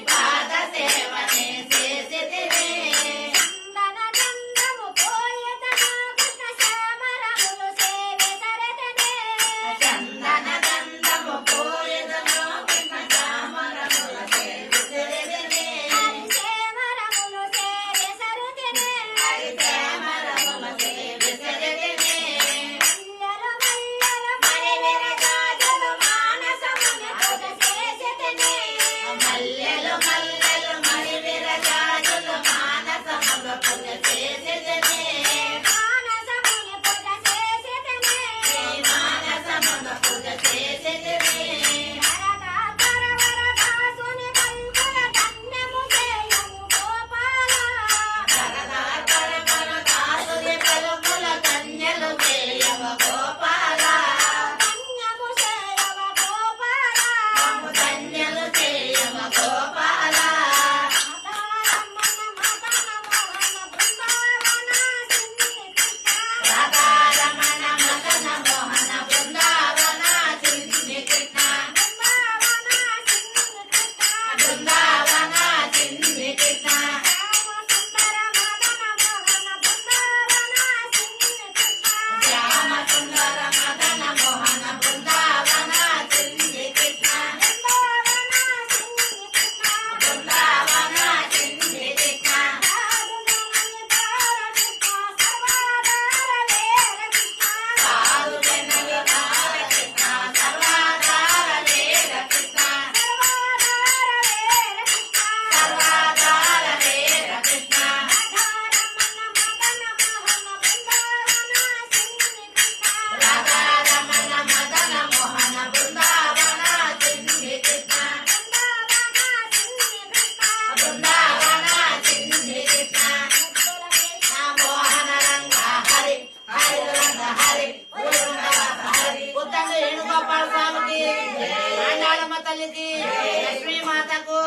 పాద సేవనే చేసితిని చందన చందము పోయెదను కృష్ణ శ్యామరములు సేవి సరతనే చందన చందము పోయెదను కృష్ణ శ్యామరములు సేవి సరతనే హరి శ్యామరములు సేవి సరతనే హరి శ్యామరములు సేవి సరతనే మల్లెలు మల్లెలు మరి విరజాజులు మానసముని పొగ చేసితిని మల్లెలు మల్లెలు మరి విరజాజులు మానసముల పొగ చేసితిని మానసముని పొగ చేసితిని మానసముల పొగ చేసితిని వరదా పరవరదాసుని పలుకుల ధన్యము చేయము గోపాల వరదా పరవరదాసుని పలుకుల ధన్యలు చేయము గోపాల ధన్యము చేయవ గోపాల ధన్యలు చేయము గోపాల రాధారమణ మదన మోహన బృందావన చిన్ని కృష్ణ బృందావన చిన్ని కృష్ణ శ్యామ సుందర మదన మోహన బృందావన చిన్ని కృష్ణ బృందావన చిన్ని కృష్ణ సాధు జనలు నార కృష్ణ సర్వాధార లేర కృష్ణ సర్వాధార లేర కృష్ణ రాధారమణ మదన మోహన బృందావన చిన్ని కృష్ణ బృందావన చిన్ని కృష్ణ మోహన రంగ హరి హరి రంగ హరి వృందావన హరి ఉత్తంగ వేణుగోపాల స్వామికి ఆండాళమ్మ తల్లికి లక్ష్మీ మాతకు